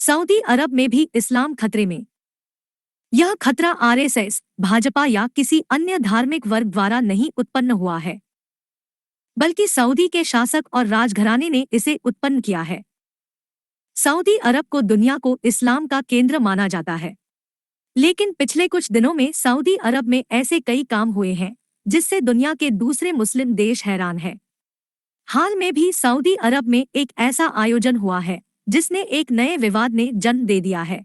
Saudi अरब में भी इस्लाम खतरे में। यह खतरा आरएसएस, भाजपा या किसी अन्य धार्मिक वर्ग द्वारा नहीं उत्पन्न हुआ है, बल्कि सऊदी के शासक और राजघराने ने इसे उत्पन्न किया है। सऊदी अरब को दुनिया को इस्लाम का केंद्र माना जाता है, लेकिन पिछले कुछ दिनों में सऊदी अरब में ऐसे कई काम हुए हैं जिससे दुनिया के दूसरे मुस्लिम देश हैरान हैं। हाल में भी सऊदी अरब में एक ऐसा आयोजन हुआ है जिसने एक नए विवाद ने जन्म दे दिया है।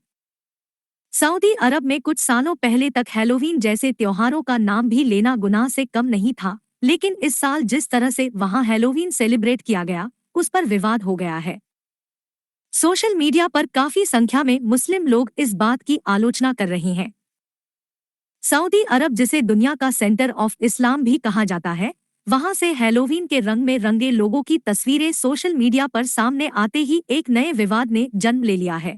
सऊदी अरब में कुछ सालों पहले तक हैलोवीन जैसे त्योहारों का नाम भी लेना गुनाह से कम नहीं था, लेकिन इस साल जिस तरह से वहां हैलोवीन सेलिब्रेट किया गया, उस पर विवाद हो गया है। सोशल मीडिया पर काफी संख्या में मुस्लिम लोग इस बात की आलोचना कर रहे हैं। सऊदी अरब, जिसे दुनिया का सेंटर ऑफ इस्लाम भी कहा जाता है, वहां से हैलोवीन के रंग में रंगे लोगों की तस्वीरें सोशल मीडिया पर सामने आते ही एक नए विवाद ने जन्म ले लिया है।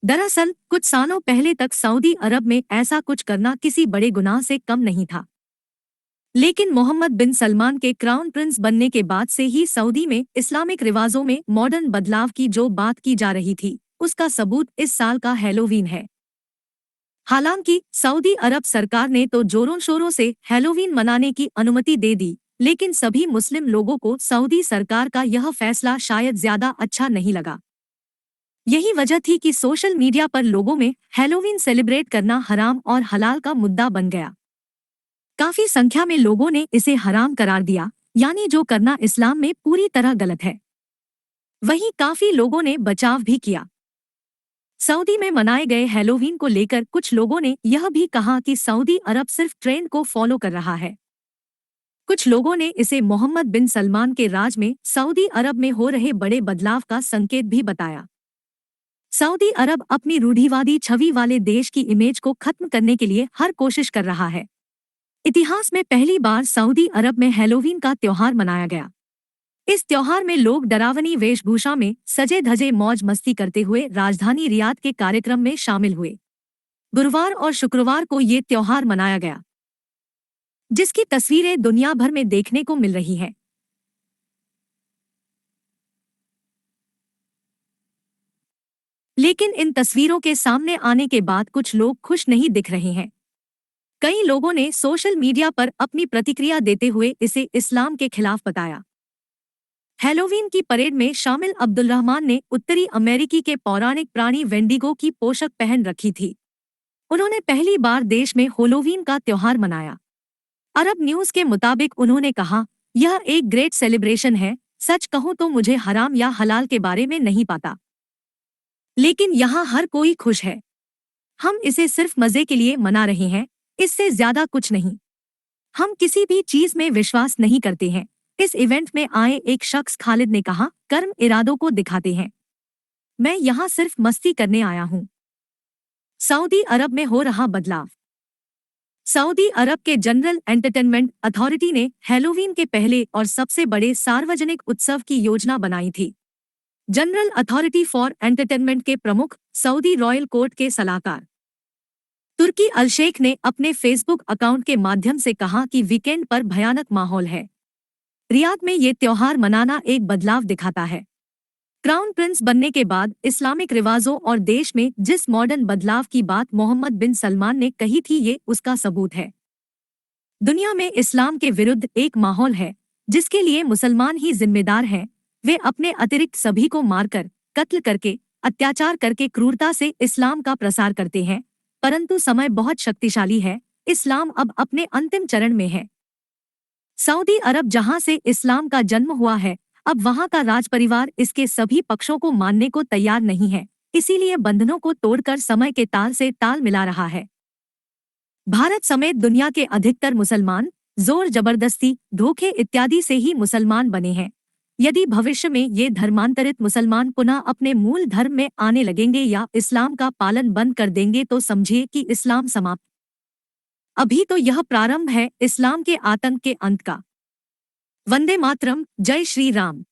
दरअसल कुछ सालों पहले तक सऊदी अरब में ऐसा कुछ करना किसी बड़े गुनाह से कम नहीं था, लेकिन मोहम्मद बिन सलमान के क्राउन प्रिंस बनने के बाद से ही सऊदी में इस्लामिक रिवाजों में मॉडर्न बदलाव की जो बात की जा रही थी, उसका सबूत इस साल का हैलोवीन है। हालांकि सऊदी अरब सरकार ने तो जोरों शोरों से हैलोवीन मनाने की अनुमति दे दी, लेकिन सभी मुस्लिम लोगों को सऊदी सरकार का यह फैसला शायद ज्यादा अच्छा नहीं लगा। यही वजह थी कि सोशल मीडिया पर लोगों में हैलोवीन सेलिब्रेट करना हराम और हलाल का मुद्दा बन गया। काफी संख्या में लोगों ने इसे हराम करार दिया, यानी जो करना इस्लाम में पूरी तरह गलत है। वहीं काफी लोगों ने बचाव भी किया। सऊदी में मनाए गए हैलोवीन को लेकर कुछ लोगों ने यह भी कहा कि सऊदी अरब सिर्फ ट्रेंड को फॉलो कर रहा है। कुछ लोगों ने इसे मोहम्मद बिन सलमान के राज में सऊदी अरब में हो रहे बड़े बदलाव का संकेत भी बताया। सऊदी अरब अपनी रूढ़िवादी छवि वाले देश की इमेज को खत्म करने के लिए हर कोशिश कर रहा है। इतिहास में पहली बार सऊदी अरब में हैलोवीन का त्योहार मनाया गया। इस त्योहार में लोग डरावनी वेशभूषा में सजे धजे मौज मस्ती करते हुए राजधानी रियाद के कार्यक्रम में शामिल हुए। गुरुवार और शुक्रवार को ये त्योहार मनाया गया, जिसकी तस्वीरें दुनिया भर में देखने को मिल रही हैं। लेकिन इन तस्वीरों के सामने आने के बाद कुछ लोग खुश नहीं दिख रहे हैं। कई लोगों ने सोशल मीडिया पर अपनी प्रतिक्रिया देते हुए इसे इस्लाम के खिलाफ बताया। हैलोवीन की परेड में शामिल अब्दुल रहमान ने उत्तरी अमेरिकी के पौराणिक प्राणी वेंडिगो की पोशाक पहन रखी थी। उन्होंने पहली बार देश में हैलोवीन का त्योहार मनाया। अरब न्यूज के मुताबिक उन्होंने कहा, यह एक ग्रेट सेलिब्रेशन है। सच कहूं तो मुझे हराम या हलाल के बारे में नहीं पता, लेकिन यहाँ हर कोई खुश है। हम इसे सिर्फ मजे के लिए मना रहे हैं, इससे ज्यादा कुछ नहीं। हम किसी भी चीज में विश्वास नहीं करते हैं। इस इवेंट में आए एक शख्स खालिद ने कहा, कर्म इरादों को दिखाते हैं। मैं यहाँ सिर्फ मस्ती करने आया हूँ। सऊदी अरब में हो रहा बदलाव। सऊदी अरब के जनरल एंटरटेनमेंट अथॉरिटी ने हैलोवीन के पहले और सबसे बड़े सार्वजनिक उत्सव की योजना बनाई थी। जनरल अथॉरिटी फॉर एंटरटेनमेंट के प्रमुख, सऊदी रॉयल कोर्ट के सलाहकार तुर्की अल शेख ने अपने फेसबुक अकाउंट के माध्यम से कहा कि वीकेंड पर भयानक माहौल है। रियाद में ये त्योहार मनाना एक बदलाव दिखाता है। क्राउन प्रिंस बनने के बाद इस्लामिक रिवाजों और देश में जिस मॉडर्न बदलाव की बात मोहम्मद बिन सलमान ने कही थी, ये उसका सबूत है। दुनिया में इस्लाम के विरुद्ध एक माहौल है जिसके लिए मुसलमान ही जिम्मेदार हैं। वे अपने अतिरिक्त सभी को मारकर, कत्ल करके, अत्याचार करके क्रूरता से इस्लाम का प्रसार करते हैं, परंतु समय बहुत शक्तिशाली है। इस्लाम अब अपने अंतिम चरण में है। सऊदी अरब, जहां से इस्लाम का जन्म हुआ है, अब वहां का राजपरिवार इसके सभी पक्षों को मानने को तैयार नहीं है, इसीलिए बंधनों को तोड़कर समय के ताल से ताल मिला रहा है। भारत समेत दुनिया के अधिकतर मुसलमान जोर जबरदस्ती, धोखे इत्यादि से ही मुसलमान बने हैं। यदि भविष्य में ये धर्मांतरित मुसलमान पुनः अपने मूल धर्म में आने लगेंगे या इस्लाम का पालन बंद कर देंगे तो समझिए कि इस्लाम समाप्त। अभी तो यह प्रारंभ है इस्लाम के आतंक के अंत का। वंदे मातरम, जय श्री राम।